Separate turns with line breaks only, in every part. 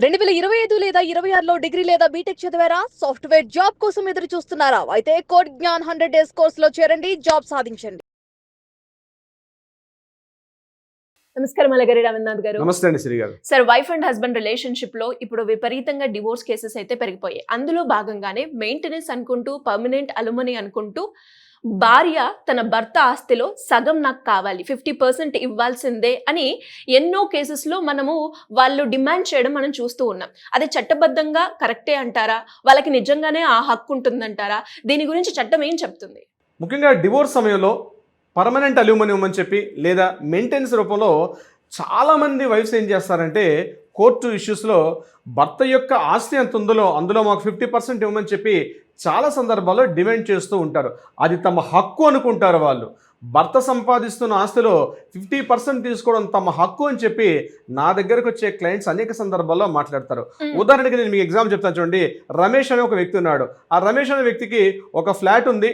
2025 లేదా 26లో డిగ్రీ లేదా బీటెక్ చదివారా? సాఫ్ట్‌వేర్ జాబ్ కోసం ఎదురు చూస్తున్నారా? అయితే కోడ్ జ్ఞాన్ 100 డేస్ కోర్సులో చేరండి, జాబ్ సాధించండి. నమస్కారం అలగరి రవీంద్రనాథ్ గారు.
నమస్తే అండి శ్రీ గారు.
Sir, wife and husband relationship లో ఇప్పుడు విపరీతంగా డివోర్స్ కేసెస్ అయితే పెరిగిపోయాయి. అందులో భాగంగానే మెయింటెనెన్స్ అనుకుంటూ, పర్మనెంట్ అలుమనీ అనుకుంటూ భార్య తన భర్త ఆస్తిలో సగం నాకు కావాలి, 50% ఇవ్వాల్సిందే అని ఎన్నో కేసెస్లో మనము వాళ్ళు డిమాండ్ చేయడం మనం చూస్తూ ఉన్నాం. అది చట్టబద్ధంగా కరెక్టే అంటారా? వాళ్ళకి నిజంగానే ఆ హక్కు ఉంటుందంటారా? దీని గురించి చట్టం ఏం చెప్తుంది?
ముఖ్యంగా డివోర్స్ సమయంలో పర్మనెంట్ అల్యూమినియం అని చెప్పి లేదా మెయింటెనెన్స్ రూపంలో చాలామంది వైఫ్స్ ఏం చేస్తారంటే కోర్టు ఇష్యూస్లో భర్త యొక్క ఆస్తి ఎంత ఉందో అందులో మాకు 50% ఇవ్వమని చెప్పి చాలా సందర్భాల్లో డిమాండ్ చేస్తూ ఉంటారు. అది తమ హక్కు అనుకుంటారు. వాళ్ళు భర్త సంపాదిస్తున్న ఆస్తిలో 50% తీసుకోవడం తమ హక్కు అని చెప్పి నా దగ్గరకు వచ్చే క్లయింట్స్ అనేక సందర్భాల్లో మాట్లాడతారు. ఉదాహరణకి నేను మీకు ఎగ్జాంపుల్ చెప్తాను చూడండి. రమేష్ అనే ఒక వ్యక్తి ఉన్నాడు. ఆ రమేష్ అనే వ్యక్తికి ఒక ఫ్లాట్ ఉంది,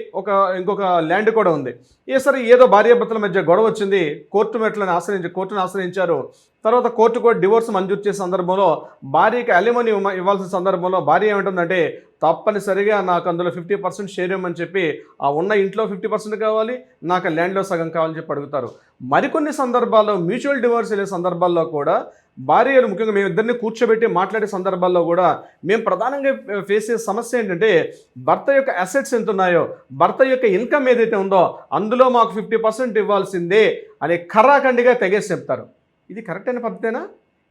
ఇంకొక ల్యాండ్ కూడా ఉంది. సరే ఏదో భార్యాభర్తల మధ్య గొడవ వచ్చింది. కోర్టును ఆశ్రయించారు. తర్వాత కోర్టు కూడా డివోర్స్ మంజూరు చేసే సందర్భంలో భార్యకి అలిమనీ ఇవ్వాల్సిన సందర్భంలో భార్య ఏమంటుందంటే తప్పనిసరిగా నాకు అందులో 50% షేర్ ఇవ్వమని చెప్పి ఆ ఉన్న ఇంట్లో 50% కావాలి, నాకు ల్యాండ్లో సగం కావాలని చెప్పి అడుగుతారు. మరికొన్ని సందర్భాల్లో మ్యూచువల్ డివోర్స్ వెళ్ళే సందర్భాల్లో కూడా భార్యలు ముఖ్యంగా మేము ఇద్దరిని కూర్చోబెట్టి మాట్లాడే సందర్భాల్లో కూడా మేము ప్రధానంగా ఫేస్ చేసే సమస్య ఏంటంటే భర్త యొక్క అసెట్స్ ఎంత ఉన్నాయో, భర్త యొక్క ఇన్కమ్ ఏదైతే ఉందో అందులో మాకు 50% ఇవ్వాల్సిందే అనే ఖరాఖండిగా తెగేసి చెప్తారు. ఇది కరెక్ట్ అయిన పద్ధతేనా?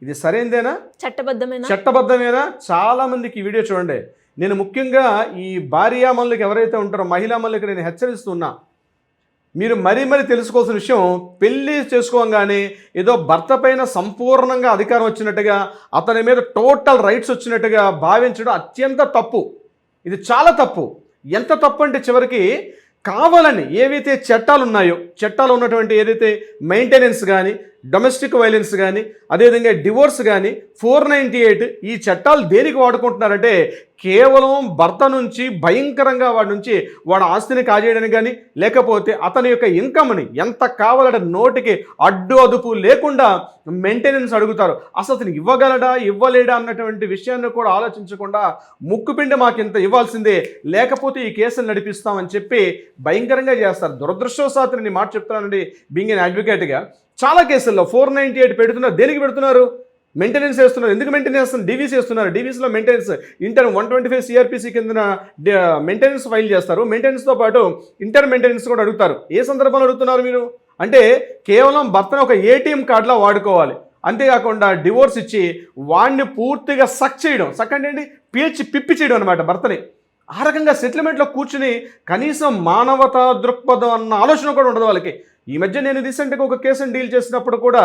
ఇది సరైనదేనా? చట్టబద్ధమేనా? చాలా మందికి ఈ వీడియో చూడండి. నేను ముఖ్యంగా ఈ భార్యామణులకు ఎవరైతే ఉంటారో మహిళామణులకు నేను హెచ్చరిస్తున్నా, మీరు మరీ తెలుసుకోవాల్సిన విషయం, పెళ్ళి చేసుకోగానే ఏదో భర్త పైన సంపూర్ణంగా అధికారం వచ్చినట్టుగా, అతని మీద టోటల్ రైట్స్ వచ్చినట్టుగా భావించడం అత్యంత తప్పు. ఇది చాలా తప్పు. ఎంత తప్పు అంటే చివరికి కావాలని ఏవైతే చట్టాలు ఉన్నాయో, చట్టాలు ఉన్నటువంటి ఏదైతే మెయింటెనెన్స్ కానీ, డొమెస్టిక్ వైలెన్స్ కానీ, అదేవిధంగా డివోర్స్ కానీ, 498 ఈ చట్టాలు దేనికి వాడుకుంటున్నారంటే కేవలం భర్త నుంచి భయంకరంగా వాడి ఆస్తిని కాజేయడానికి కానీ, లేకపోతే అతని యొక్క ఇన్కమ్ని ఎంత కావాలంటే నోటికి అడ్డు అదుపు లేకుండా మెయింటెనెన్స్ అడుగుతారు. అసలు అతను ఇవ్వగలడా ఇవ్వలేడా అన్నటువంటి విషయాన్ని కూడా ఆలోచించకుండా ముక్కుపిండి మాకు ఇంత ఇవ్వాల్సిందే, లేకపోతే ఈ కేసులు నడిపిస్తామని చెప్పి భయంకరంగా చేస్తారు. దురదృష్టవశాత్తు నేను మాట చెప్తానండి, బీయింగ్ ఎన్ అడ్వకేట్గా. చాలా కేసుల్లో 498 పెడుతున్నారు. దేనికి పెడుతున్నారు? మెయింటెనెన్స్ చేస్తున్నారు. ఎందుకు మెయింటెనెన్స్ చేస్తున్నారు? డీవీసీ చేస్తున్నారు. డీవీసీలో మెయింటెనెన్స్ ఇంటర్ 125 సిఆర్పిసి కింద మెయింటెనెన్స్ ఫైల్ చేస్తారు. మెయింటెనెన్స్తో పాటు ఇంటర్ మెయింటెనెన్స్ కూడా అడుగుతారు. ఏ సందర్భంలో అడుగుతున్నారు మీరు అంటే కేవలం భర్తను ఒక ఏటీఎం కార్డులా వాడుకోవాలి. అంతేకాకుండా డివోర్స్ ఇచ్చి వాడిని పూర్తిగా సక్ అంటే ఏంటి, పీల్చి పిప్పి చేయడం అనమాట భర్తని. ఆ రకంగా సెటిల్మెంట్లో కూర్చుని కనీసం మానవతా దృక్పథం అన్న ఆలోచన కూడా ఉండదు వాళ్ళకి. ఈ మధ్య నేను రీసెంట్గా ఒక కేసును డీల్ చేసినప్పుడు కూడా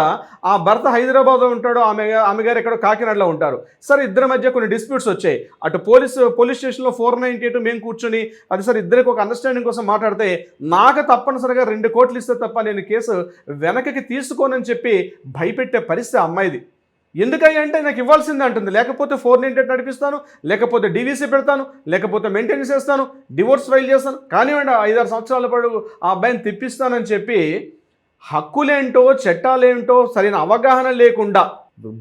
ఆ భర్త హైదరాబాద్లో ఉంటాడు, ఆమె గారు ఎక్కడో కాకినాడలో ఉంటారు. సరే ఇద్దరి మధ్య కొన్ని డిస్ప్యూట్స్ వచ్చాయి. అటు పోలీస్ స్టేషన్లో 498 మేము కూర్చొని అది సరే ఇద్దరికి ఒక అండర్స్టాండింగ్ కోసం మాట్లాడితే నాకు తప్పనిసరిగా 2 కోట్లు ఇస్తే తప్ప నేను కేసు వెనక్కి తీసుకోనని చెప్పి భయపెట్టే పరిస్థితి అమ్మాయిది. ఎందుకయ్యా అంటే నాకు ఇవ్వాల్సిందే అంటుంది. లేకపోతే 498 నడిపిస్తాను, లేకపోతే డీవీసీ పెడతాను, లేకపోతే మెయింటెనెన్స్ చేస్తాను, డివోర్స్ ఫైల్ చేస్తాను, కానివ్వండి 5-6 సంవత్సరాల పాటు ఆ అబ్బాయిని తిప్పిస్తానని చెప్పి హక్కులేంటో చట్టాలేంటో సరైన అవగాహన లేకుండా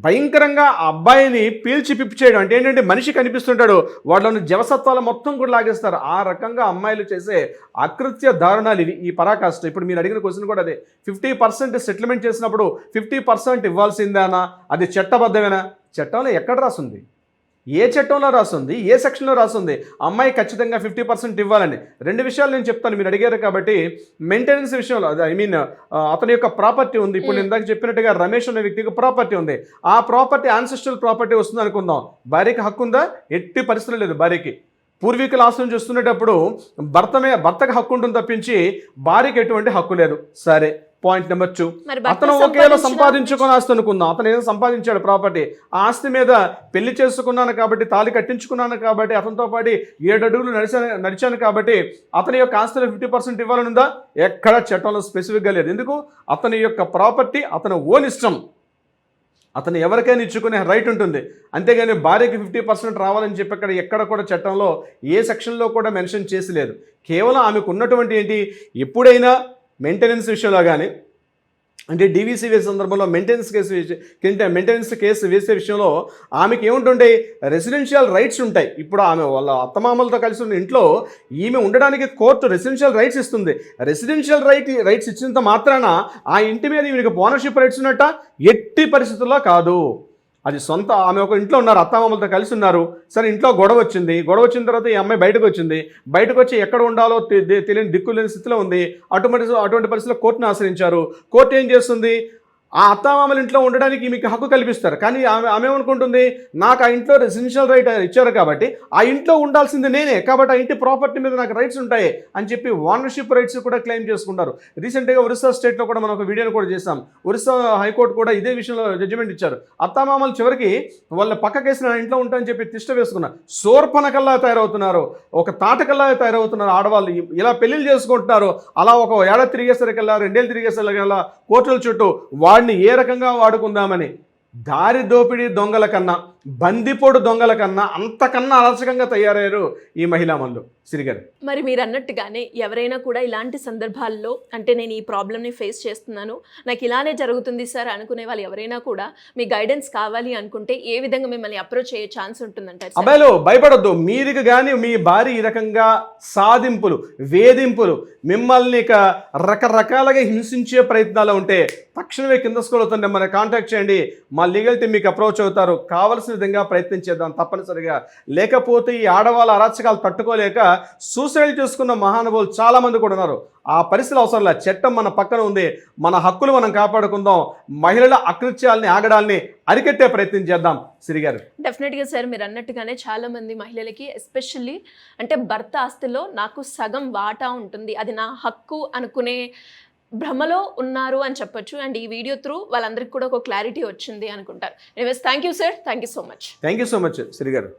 భయంకరంగా ఆ అబ్బాయిని పీల్చి పిప్పి చేయడం. అంటే ఏంటంటే మనిషి కనిపిస్తుంటాడు, వాళ్ళని జవసత్వాలు మొత్తం కూడా లాగేస్తారు. ఆ రకంగా అమ్మాయిలు చేసే అకృత్య దారుణాలు ఇవి, ఈ పరాకాష్ట. ఇప్పుడు మీరు అడిగిన క్వశ్చన్ కూడా అదే. 50% సెటిల్మెంట్ చేసినప్పుడు 50% ఇవ్వాల్సిందేనా? అది చట్టబద్ధమేనా? చట్టంలో ఎక్కడ రాసుంది? ఏ చట్టంలో రాస్తుంది? ఏ సెక్షన్లో రాస్తుంది అమ్మాయి ఖచ్చితంగా 50% ఇవ్వాలని? 2 విషయాలు నేను చెప్తాను, మీరు అడిగారు కాబట్టి. మెయింటెనెన్స్ విషయంలో అతని యొక్క ప్రాపర్టీ ఉంది. ఇప్పుడు నేను ఇందాక చెప్పినట్టుగా రమేష్ అనే వ్యక్తికి ప్రాపర్టీ ఉంది. ఆ ప్రాపర్టీ యాన్సెస్ట్రల్ ప్రాపర్టీ వస్తుంది అనుకుందాం. భార్యకి హక్కు ఉందా? ఎట్టి పరిస్థితులు లేదు. భార్యకి పూర్వీకుల ఆస్తి నుంచి వస్తున్నప్పుడు భర్తకు హక్కు ఉంటుంది తప్పించి భార్యకి ఎటువంటి హక్కు లేదు. సరే, పాయింట్ నెంబర్ 2, అతను ఒకేలా సంపాదించుకుని ఆస్తి అనుకుందాం. అతను ఏదో సంపాదించాడు ప్రాపర్టీ. ఆ ఆస్తి మీద పెళ్లి చేసుకున్నాను కాబట్టి, తాళి కట్టించుకున్నాను కాబట్టి, అతనితో పాటు 7 అడుగులు నడిచాను కాబట్టి అతని యొక్క ఆస్తిలో 50% ఇవ్వాలని ఉందా? ఎక్కడ చట్టంలో స్పెసిఫిక్గా లేదు. ఎందుకు? అతని యొక్క ప్రాపర్టీ అతని ఓన్ ఇష్టం. అతను ఎవరికైనా ఇచ్చుకునే రైట్ ఉంటుంది. అంతేగాని భార్యకి 50% రావాలని చెప్పి ఎక్కడ కూడా చట్టంలో ఏ సెక్షన్లో కూడా మెన్షన్ చేసి లేదు. కేవలం ఆమెకు ఉన్నటువంటి ఏంటి, ఎప్పుడైనా మెయింటెనెన్స్ విషయంలో కానీ, అంటే డీవీసీ వేసే సందర్భంలో మెయింటెనెన్స్ కేసు వేసే విషయంలో ఆమెకి ఏముంటుంటాయి, రెసిడెన్షియల్ రైట్స్ ఉంటాయి. ఇప్పుడు ఆమె వాళ్ళ అత్తమామలతో కలిసి ఉన్న ఇంట్లో ఈమె ఉండడానికి కోర్టు రెసిడెన్షియల్ రైట్స్ ఇస్తుంది. రెసిడెన్షియల్ రైట్స్ ఇచ్చినంత మాత్రాన ఆ ఇంటి మీద ఈమెకి ఓనర్షిప్ రైట్స్ ఉన్నట్ట? ఎట్టి పరిస్థితుల్లో కాదు. అది సొంత, ఆమె ఒక ఇంట్లో ఉన్నారు, అత్తమామలతో కలిసి ఉన్నారు. సరే, ఇంట్లో గొడవ వచ్చిన తర్వాత ఈ అమ్మాయి బయటకు వచ్చి ఎక్కడ ఉండాలో తెలియని దిక్కులేని స్థితిలో ఉంది. అటువంటి పరిస్థితుల్లో కోర్టును ఆశ్రయించారు. కోర్టు ఏం చేస్తుంది, ఆ అత్తామామల ఇంట్లో ఉండడానికి మీకు హక్కు కల్పిస్తారు. కానీ ఆమె ఏమనుకుంటుంది, నాకు ఆ ఇంట్లో రెసిడెన్షియల్ రైట్ ఇచ్చారు కాబట్టి ఆ ఇంట్లో ఉండాల్సింది నేనే, కాబట్టి ఆ ఇంటి ప్రాపర్టీ మీద నాకు రైట్స్ ఉంటాయి అని చెప్పి ఓనర్షిప్ రైట్స్ కూడా క్లెయిమ్ చేసుకుంటారు. రీసెంట్గా ఒరిస్సా స్టేట్లో కూడా మనం ఒక వీడియోని కూడా చేసాం. ఒరిస్సా హైకోర్టు కూడా ఇదే విషయంలో జడ్జిమెంట్ ఇచ్చారు. అత్తామామలు చివరికి వాళ్ళ పక్క కేసు నా ఇంట్లో ఉంటాయని చెప్పి తిష్ట వేసుకున్నారు. శూర్పణకల్లా తయారవుతున్నారు, ఒక తాటకల్లా తయారవుతున్నారు ఆడవాళ్ళు. ఇలా పెళ్లిళ్ళు చేసుకుంటున్నారు. అలా ఒక ఏడాది తిరిగేసరికల్లా, 2 ఏళ్ళు తిరిగేసరికల్లా కోర్టుల చుట్టూ వాడిని ఏ రకంగా వాడుకుందామని, దారి దోపిడీ దొంగల కన్నా, బందిపోడు దొంగల కన్నా అంతకన్నా అలసకంగా తయారయ్యారు ఈ మహిళామణులు. సిరిగారు,
మరి మీరు అన్నట్టుగానే ఎవరైనా కూడా ఇలాంటి సందర్భాల్లో, అంటే నేను ఈ ప్రాబ్లమ్ని ఫేస్ చేస్తున్నాను, నాకు ఇలానే జరుగుతుంది సార్ అనుకునే వాళ్ళు ఎవరైనా కూడా మీ గైడెన్స్ కావాలి అనుకుంటే ఏ విధంగా మిమ్మల్ని అప్రోచ్ అయ్యే ఛాన్స్ ఉంటుందంటారు?
అబ్బాయిలు భయపడొద్దు. మీరు కానీ మీ భార్య ఈ రకంగా సాధింపులు, వేధింపులు, మిమ్మల్ని ఇక రకరకాలుగా హింసించే ప్రయత్నాలు ఉంటే తక్షణమే కింద స్కూల్ అవుతుంది, మన కాంటాక్ట్ చేయండి. మా లీగల్ టీం మీకు అప్రోచ్ అవుతారు. కావలసిన విధంగా ప్రయత్నం చేద్దాం తప్పనిసరిగా. లేకపోతే ఈ ఆడవాళ్ళ అరాచకాలు తట్టుకోలేక సూసైడ్ చేసుకున్న మహానుభావులు చాలా మంది కూడా ఉన్నారు. ఆ పరిస్థితులు అవసరం లేదు. చట్టం మన పక్కన ఉంది. మన హక్కులు మనం కాపాడుకుందాం. మహిళల అకృత్యాలని, ఆగడాల్ని అరికట్టే ప్రయత్నం చేద్దాం. సిరిగారు,
డెఫినెట్గా సార్, మీరు అన్నట్టుగానే చాలా మంది మహిళలకి ఎస్పెషల్లీ అంటే భర్త ఆస్తిలో నాకు సగం వాటా ఉంటుంది, అది నా హక్కు అనుకునే భ్రమలో ఉన్నారు అని చెప్పొచ్చు. అండ్ ఈ వీడియో త్రూ వాళ్ళందరికీ కూడా ఒక క్లారిటీ వచ్చింది అనుకుంటారు. Anyways, thank you sir, thank you so much.
Thank you so much సిరిగారు.